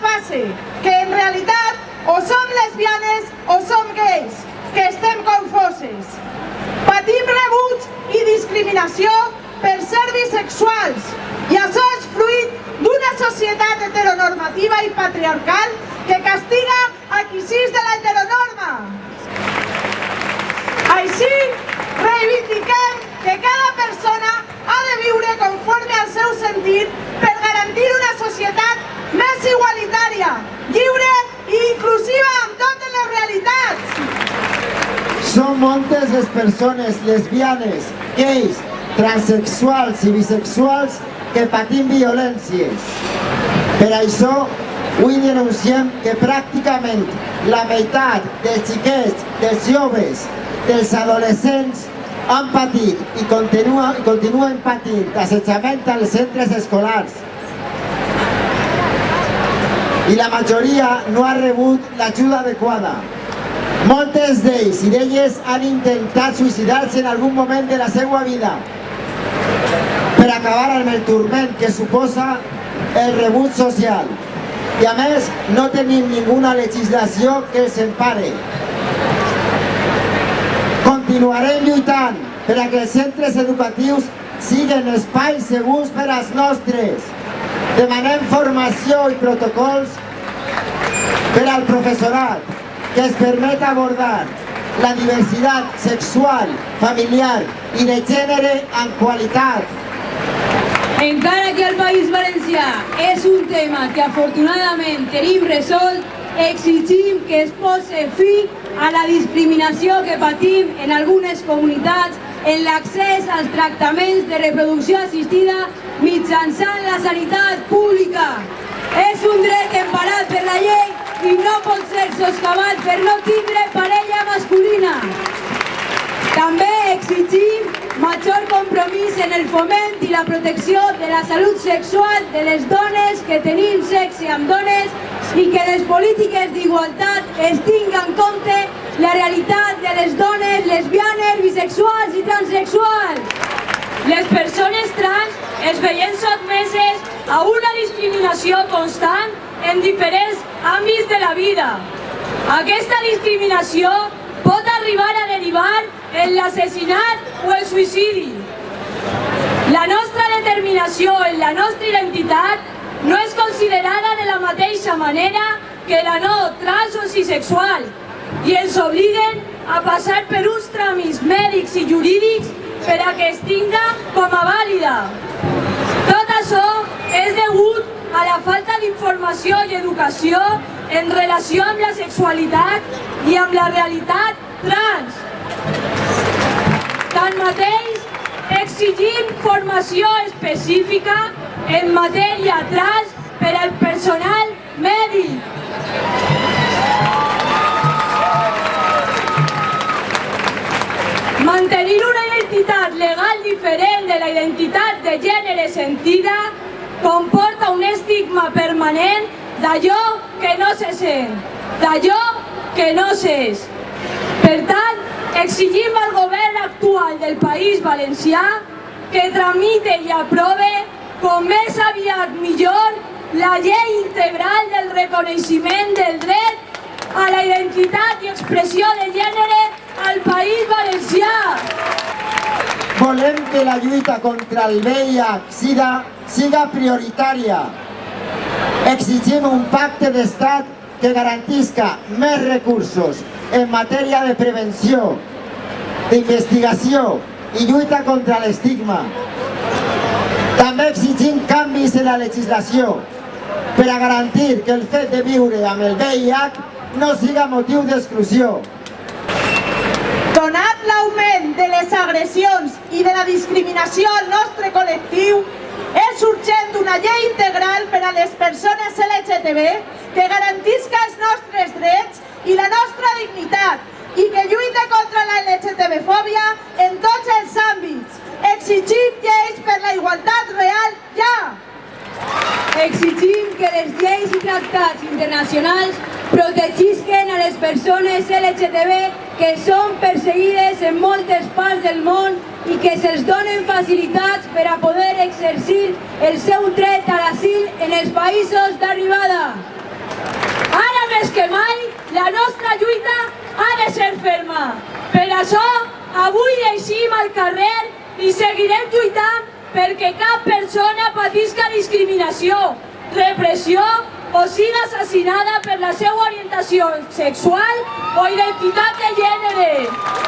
fase, que en realitat o som lesbianes o som gais, que estem confoses. Patim rebuig i discriminació per ser bisexuals i això és fruit d'una societat heteronormativa i patriarcal que castiga a qui sis de la heteronorma. Així, reivindiquem que cada persona ha de viure conforme al seu sentir per garantir una societat més igualitària, lliure i inclusiva amb totes les realitats. Són moltes les persones lesbianes, gais, transexuals i bisexuals que patim violències. Per això, avui denunciem que pràcticament la meitat dels xiquets, dels joves, dels adolescents han patit i continuen patint assetjament als centres escolars. I la majoria no ha rebut l'ajuda adequada. Moltes d'ells i d'elles han intentat suïcidar-se en algun moment de la seva vida per acabar amb el turment que suposa el rebuig social. I a més, no tenim ninguna legislació que els empare. Continuarem lluitant per a que els centres educatius siguin espais segurs per als nostres. Demanem formació i protocols per al professorat que es permet abordar la diversitat sexual, familiar i de gènere amb qualitat. Encara que al País Valencià és un tema que afortunadament tenim resolt, exigim que es posi fi a la discriminació que patim en algunes comunitats en l'accés als tractaments de reproducció assistida mitjançant la sanitat pública. És un dret emparat per la llei i no pot ser soscavat per no tindre parella masculina. També exigim major compromís en el foment i la protecció de la salut sexual de les dones que tenim sexe amb dones i que les polítiques d'igualtat es tinguen en compte la realitat de les dones lesbianes, bisexuals i transsexuals. Les persones trans es veien sotmeses a una discriminació constant en diferents àmbits de la vida. Aquesta discriminació pot arribar a derivar en l'assassinat o el suïcidi. La nostra determinació en la nostra identitat no és considerada de la mateixa manera que la no trans o cisexual i ens obliguen a passar per uns tràmits mèdics i jurídics per a que es tinga com a vàlida. Tot això és degut a la falta d'informació i educació en relació amb la sexualitat i amb la realitat trans. Tanmateix, exigim formació específica en matèria trans per al personal mèdic. Mantenir una identitat legal diferent de la identitat de gènere sentida comporta un estigma permanent d'allò que no se sent, d'allò que no s'és. Per tant, exigim al govern actual del País Valencià que tramite i aprove com més aviat millor la llei integral del reconeixement del dret a la identitat i expressió de gènere al País Valencià. Volem que la lluita contra el VIH-Sida siga prioritària. Exigim un pacte d'estat que garantisca més recursos en matèria de prevenció, d'investigació i lluita contra l'estigma. També exigim canvis en la legislació per a garantir que el fet de viure amb el VIH no siga motiu d'exclusió. Donat l'augment de les agressions i de la discriminació al nostre col·lectiu, és urgent una llei integral per a les persones LGTB que garantisca els nostres drets i la nostra dignitat i que lluita contra la LGTB-fòbia en tots els àmbits. Exigim lleis per la igualtat real ja! Exigim que les lleis i tractats internacionals protegisquen a les persones LGTB que són perseguides en moltes parts del món i que se'ls donen facilitats per a poder exercir el seu dret a l'asil en els països d'arribada. lluita ha de ser ferma. Per això, avui eixim al carrer i seguirem lluitant perquè cap persona patisca discriminació, repressió o sigui assassinada per la seva orientació sexual o identitat de gènere.